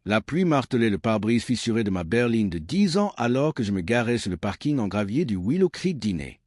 La pluie martelait le pare-brise fissuré de ma berline de 10 ans alors que je me garais sur le parking en gravier du Willow Creek dîner.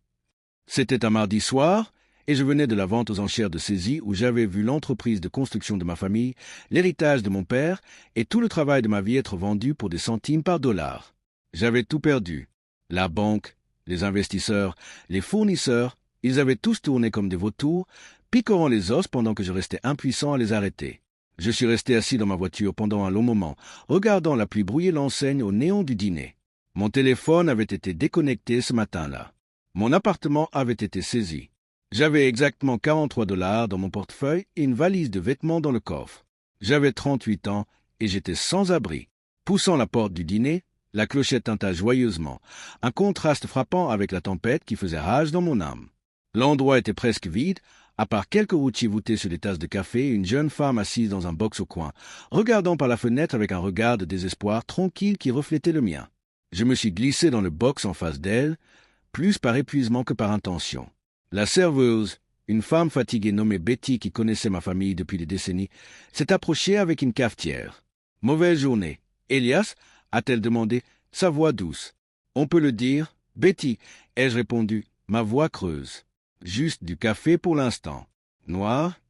C'était un mardi soir, et je venais de la vente aux enchères de saisie où j'avais vu l'entreprise de construction de ma famille, l'héritage de mon père et tout le travail de ma vie être vendu pour des centimes par dollar. J'avais tout perdu. La banque, les investisseurs, les fournisseurs, ils avaient tous tourné comme des vautours, picorant les os pendant que je restais impuissant à les arrêter. Je suis resté assis dans ma voiture pendant un long moment, regardant la pluie brouiller l'enseigne au néon du dîner. Mon téléphone avait été déconnecté ce matin-là. Mon appartement avait été saisi. J'avais exactement 43 dollars dans mon portefeuille et une valise de vêtements dans le coffre. J'avais 38 ans et j'étais sans abri. Poussant la porte du dîner, la clochette tinta joyeusement, un contraste frappant avec la tempête qui faisait rage dans mon âme. L'endroit était presque vide, à part quelques routiers voûtés sur des tasses de café et une jeune femme assise dans un box au coin, regardant par la fenêtre avec un regard de désespoir tranquille qui reflétait le mien. Je me suis glissé dans le box en face d'elle, plus par épuisement que par intention. La serveuse, une femme fatiguée nommée Betty qui connaissait ma famille depuis des décennies, s'est approchée avec une cafetière. « Mauvaise journée. Elias ?» a-t-elle demandé, sa voix douce. « On peut le dire, Betty ?» ai-je répondu, ma voix creuse. « Juste du café pour l'instant. Noir ?»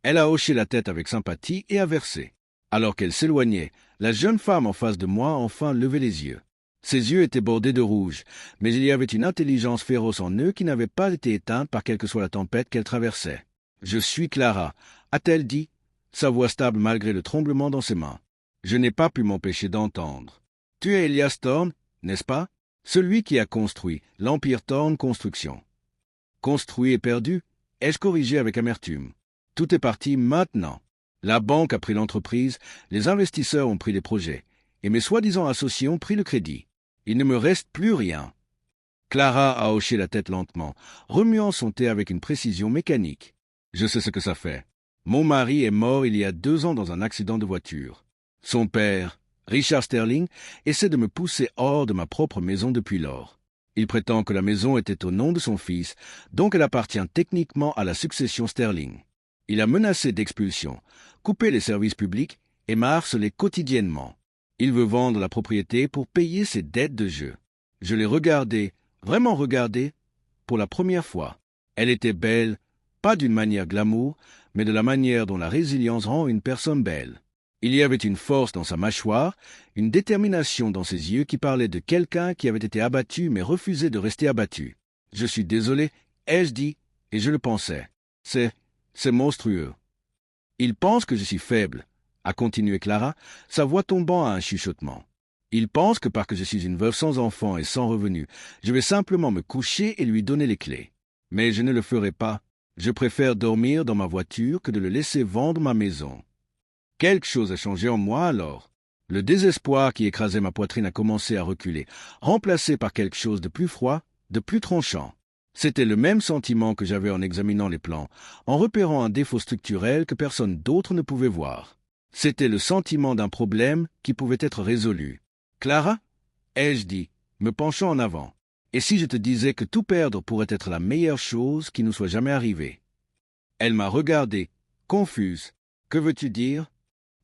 Elle a hoché la tête avec sympathie et a versé. Alors qu'elle s'éloignait, la jeune femme en face de moi a enfin levé les yeux. Ses yeux étaient bordés de rouge, mais il y avait une intelligence féroce en eux qui n'avait pas été éteinte par quelle que soit la tempête qu'elle traversait. « Je suis Clara », a-t-elle dit, sa voix stable malgré le tremblement dans ses mains. Je n'ai pas pu m'empêcher d'entendre. « Tu es Elias Thorne, n'est-ce pas? Celui qui a construit l'Empire Thorne Construction. »« Construit et perdu ?» ai-je corrigé avec amertume. « Tout est parti maintenant. La banque a pris l'entreprise, les investisseurs ont pris les projets, et mes soi-disant associés ont pris le crédit. Il ne me reste plus rien. » Clara a hoché la tête lentement, remuant son thé avec une précision mécanique. « Je sais ce que ça fait. Mon mari est mort il y a 2 ans dans un accident de voiture. Son père, Richard Sterling, essaie de me pousser hors de ma propre maison depuis lors. Il prétend que la maison était au nom de son fils, donc elle appartient techniquement à la succession Sterling. Il a menacé d'expulsion, coupé les services publics et m'a harcelé quotidiennement. Il veut vendre la propriété pour payer ses dettes de jeu. Je l'ai regardée, vraiment regardée, pour la première fois. Elle était belle, pas d'une manière glamour, mais de la manière dont la résilience rend une personne belle. Il y avait une force dans sa mâchoire, une détermination dans ses yeux qui parlait de quelqu'un qui avait été abattu mais refusait de rester abattu. « Je suis désolé, ai-je dit, et je le pensais. C'est monstrueux. »« Il pense que je suis faible, » a continué Clara, sa voix tombant à un chuchotement. « Il pense que parce que je suis une veuve sans enfant et sans revenu, je vais simplement me coucher et lui donner les clés. Mais je ne le ferai pas. Je préfère dormir dans ma voiture que de le laisser vendre ma maison. » Quelque chose a changé en moi alors. Le désespoir qui écrasait ma poitrine a commencé à reculer, remplacé par quelque chose de plus froid, de plus tranchant. C'était le même sentiment que j'avais en examinant les plans, en repérant un défaut structurel que personne d'autre ne pouvait voir. C'était le sentiment d'un problème qui pouvait être résolu. « Clara ?» ai-je dit, me penchant en avant. « Et si je te disais que tout perdre pourrait être la meilleure chose qui nous soit jamais arrivée ?» Elle m'a regardé, confuse. « Que veux-tu dire ?»«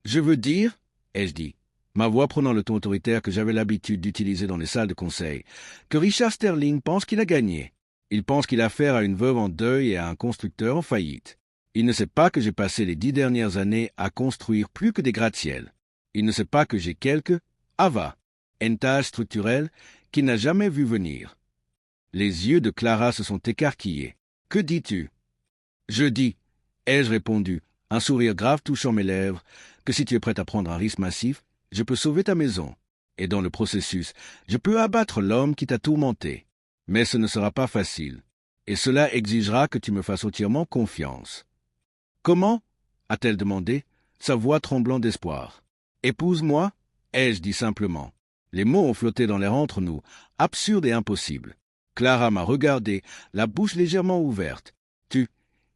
Je veux dire, » ai-je dit, ma voix prenant le ton autoritaire que j'avais l'habitude d'utiliser dans les salles de conseil, que Richard Sterling pense qu'il a gagné. Il pense qu'il a affaire à une veuve en deuil et à un constructeur en faillite. Il ne sait pas que j'ai passé les 10 dernières années à construire plus que des gratte-ciel. Il ne sait pas que j'ai quelques entages structurels qu'il n'a jamais vu venir. Les yeux de Clara se sont écarquillés. « Que dis-tu » ? « Je dis, » ai-je répondu, un sourire grave touchant mes lèvres, que si tu es prête à prendre un risque massif, je peux sauver ta maison. Et dans le processus, je peux abattre l'homme qui t'a tourmenté. Mais ce ne sera pas facile. Et cela exigera que tu me fasses entièrement confiance. « Comment » a-t-elle demandé, sa voix tremblant d'espoir. « Épouse-moi » ai-je dit simplement. Les mots ont flotté dans l'air entre nous, absurdes et impossibles. Clara m'a regardé, la bouche légèrement ouverte. «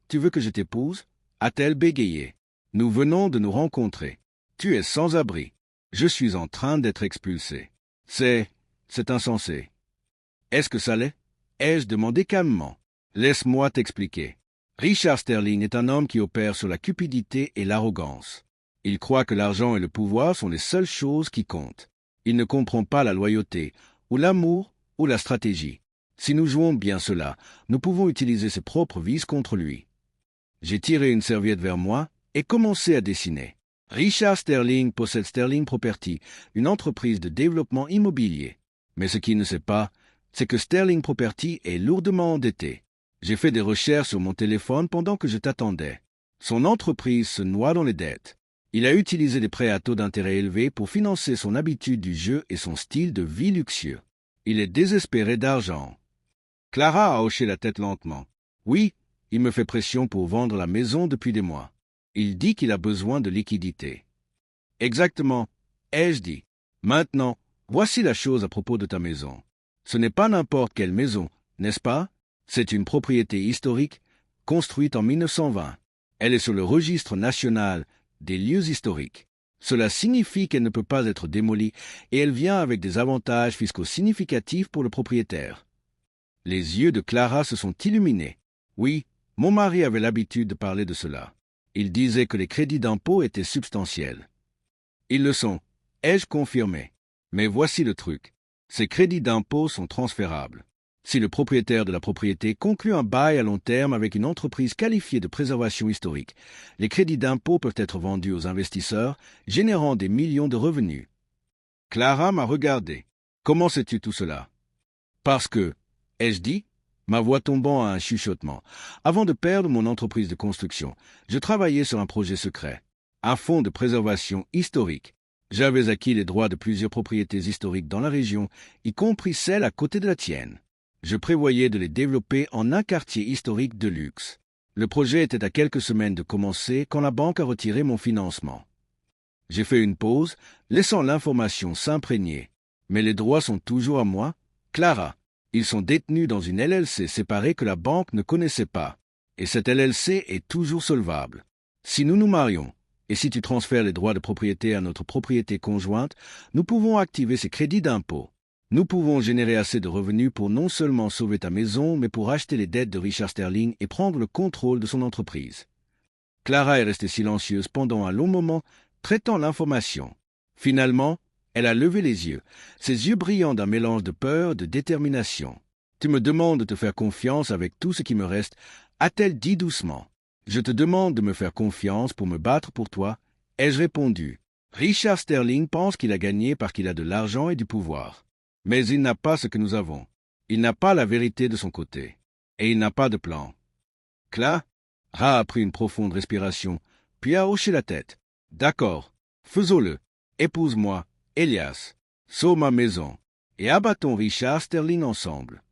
Tu veux que je t'épouse » a-t-elle bégayé. « Nous venons de nous rencontrer. Tu es sans abri. Je suis en train d'être expulsé. C'est insensé. » « Est-ce que ça l'est » ai-je demandé calmement. « Laisse-moi t'expliquer. Richard Sterling est un homme qui opère sur la cupidité et l'arrogance. Il croit que l'argent et le pouvoir sont les seules choses qui comptent. Il ne comprend pas la loyauté, ou l'amour, ou la stratégie. Si nous jouons bien cela, nous pouvons utiliser ses propres vices contre lui. J'ai tiré une serviette vers moi et commencé à dessiner. Richard Sterling possède Sterling Property, une entreprise de développement immobilier. Mais ce qu'il ne sait pas, c'est que Sterling Property est lourdement endetté. J'ai fait des recherches sur mon téléphone pendant que je t'attendais. Son entreprise se noie dans les dettes. Il a utilisé des prêts à taux d'intérêt élevés pour financer son habitude du jeu et son style de vie luxueux. Il est désespéré d'argent. Clara a hoché la tête lentement. Oui, il me fait pression pour vendre la maison depuis des mois. Il dit qu'il a besoin de liquidités. Exactement, ai-je dit. Maintenant, voici la chose à propos de ta maison. Ce n'est pas n'importe quelle maison, n'est-ce pas? C'est une propriété historique, construite en 1920. Elle est sur le registre national des lieux historiques. Cela signifie qu'elle ne peut pas être démolie et elle vient avec des avantages fiscaux significatifs pour le propriétaire. Les yeux de Clara se sont illuminés. Oui, mon mari avait l'habitude de parler de cela. Il disait que les crédits d'impôt étaient substantiels. Ils le sont, ai-je confirmé. Mais voici le truc. Ces crédits d'impôt sont transférables. Si le propriétaire de la propriété conclut un bail à long terme avec une entreprise qualifiée de préservation historique, les crédits d'impôt peuvent être vendus aux investisseurs, générant des millions de revenus. Clara m'a regardé. Comment sais-tu tout cela? Parce que, ai-je dit, ma voix tombant à un chuchotement, avant de perdre mon entreprise de construction, je travaillais sur un projet secret, un fonds de préservation historique. J'avais acquis les droits de plusieurs propriétés historiques dans la région, y compris celle à côté de la tienne. Je prévoyais de les développer en un quartier historique de luxe. Le projet était à quelques semaines de commencer quand la banque a retiré mon financement. J'ai fait une pause, laissant l'information s'imprégner. Mais les droits sont toujours à moi, Clara. Ils sont détenus dans une LLC séparée que la banque ne connaissait pas. Et cette LLC est toujours solvable. Si nous nous marions, et si tu transfères les droits de propriété à notre propriété conjointe, nous pouvons activer ces crédits d'impôt. Nous pouvons générer assez de revenus pour non seulement sauver ta maison, mais pour acheter les dettes de Richard Sterling et prendre le contrôle de son entreprise. Clara est restée silencieuse pendant un long moment, traitant l'information. Finalement, elle a levé les yeux, ses yeux brillants d'un mélange de peur et de détermination. « Tu me demandes de te faire confiance avec tout ce qui me reste, a-t-elle dit doucement. « Je te demande de me faire confiance pour me battre pour toi, ai-je répondu. Richard Sterling pense qu'il a gagné parce qu'il a de l'argent et du pouvoir. Mais il n'a pas ce que nous avons. Il n'a pas la vérité de son côté. Et il n'a pas de plan. » Clara a pris une profonde respiration, puis a hoché la tête. « D'accord, faisons-le. Épouse-moi, Elias. Sauve ma maison. Et abattons Richard Sterling ensemble. »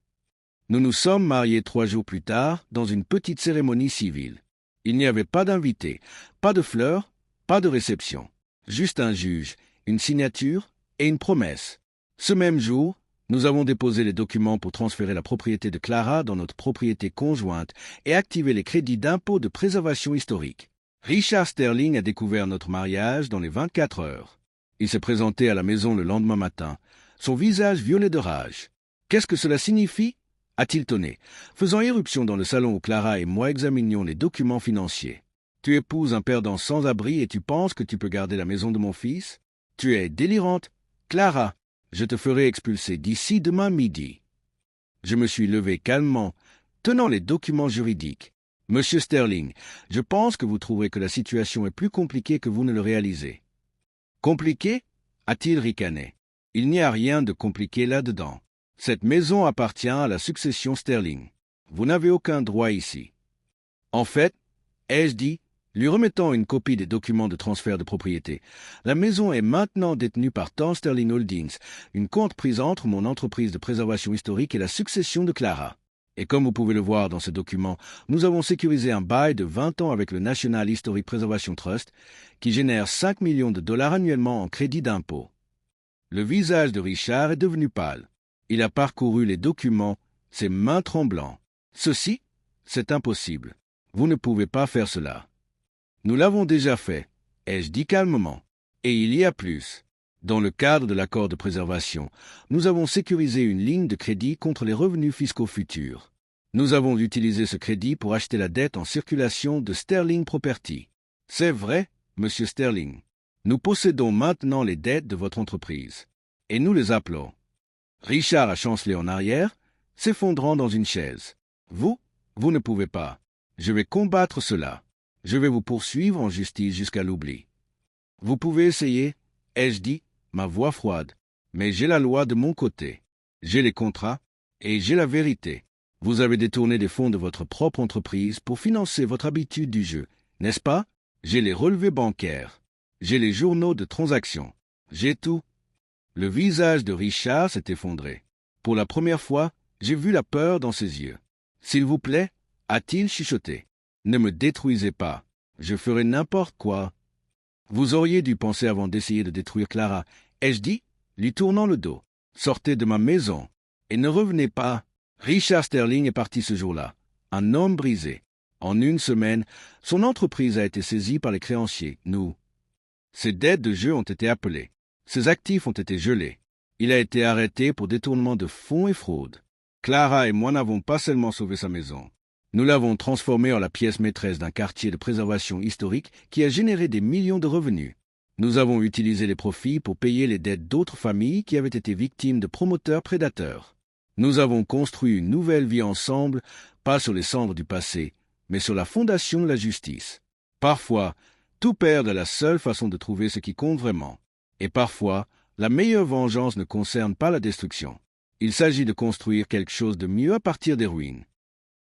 Nous nous sommes mariés 3 jours plus tard dans une petite cérémonie civile. Il n'y avait pas d'invités, pas de fleurs, pas de réception. Juste un juge, une signature et une promesse. Ce même jour, nous avons déposé les documents pour transférer la propriété de Clara dans notre propriété conjointe et activer les crédits d'impôt de préservation historique. Richard Sterling a découvert notre mariage dans les 24 heures. Il s'est présenté à la maison le lendemain matin, son visage violet de rage. « Qu'est-ce que cela signifie ?» a-t-il tonné, faisant éruption dans le salon où Clara et moi examinions les documents financiers. « Tu épouses un perdant sans abri et tu penses que tu peux garder la maison de mon fils? Tu es délirante. Clara, je te ferai expulser d'ici demain midi. » Je me suis levé calmement, tenant les documents juridiques. « Monsieur Sterling, je pense que vous trouverez que la situation est plus compliquée que vous ne le réalisez. » « Compliqué » a-t-il ricané. « Il n'y a rien de compliqué là-dedans. Cette maison appartient à la succession Sterling. Vous n'avez aucun droit ici. » En fait, ai-je dit, lui remettant une copie des documents de transfert de propriété, la maison est maintenant détenue par Thorn Sterling Holdings, une coentreprise entre mon entreprise de préservation historique et la succession de Clara. Et comme vous pouvez le voir dans ce document, nous avons sécurisé un bail de 20 ans avec le National Historic Preservation Trust, qui génère 5 millions de dollars annuellement en crédit d'impôt. Le visage de Richard est devenu pâle. Il a parcouru les documents, ses mains tremblantes. « Ceci, c'est impossible. Vous ne pouvez pas faire cela. »« Nous l'avons déjà fait, ai-je dit calmement. Et il y a plus. Dans le cadre de l'accord de préservation, nous avons sécurisé une ligne de crédit contre les revenus fiscaux futurs. Nous avons utilisé ce crédit pour acheter la dette en circulation de Sterling Property. » « C'est vrai, Monsieur Sterling. Nous possédons maintenant les dettes de votre entreprise. Et nous les appelons. Richard a chancelé en arrière, s'effondrant dans une chaise. Vous ne pouvez pas. Je vais combattre cela. Je vais vous poursuivre en justice jusqu'à l'oubli. Vous pouvez essayer, ai-je dit, ma voix froide. Mais j'ai la loi de mon côté. J'ai les contrats et j'ai la vérité. Vous avez détourné des fonds de votre propre entreprise pour financer votre habitude du jeu, n'est-ce pas? J'ai les relevés bancaires. J'ai les journaux de transaction. J'ai tout. Le visage de Richard s'est effondré. Pour la première fois, j'ai vu la peur dans ses yeux. S'il vous plaît, a-t-il chuchoté. Ne me détruisez pas. Je ferai n'importe quoi. Vous auriez dû penser avant d'essayer de détruire Clara, ai-je dit, lui tournant le dos. Sortez de ma maison et ne revenez pas. Richard Sterling est parti ce jour-là, un homme brisé. En une semaine, son entreprise a été saisie par les créanciers, nous. Ses dettes de jeu ont été appelées. Ses actifs ont été gelés. Il a été arrêté pour détournement de fonds et fraude. Clara et moi n'avons pas seulement sauvé sa maison. Nous l'avons transformée en la pièce maîtresse d'un quartier de préservation historique qui a généré des millions de revenus. Nous avons utilisé les profits pour payer les dettes d'autres familles qui avaient été victimes de promoteurs prédateurs. Nous avons construit une nouvelle vie ensemble, pas sur les cendres du passé, mais sur la fondation de la justice. Parfois, tout perdre est la seule façon de trouver ce qui compte vraiment. Et parfois, la meilleure vengeance ne concerne pas la destruction. Il s'agit de construire quelque chose de mieux à partir des ruines.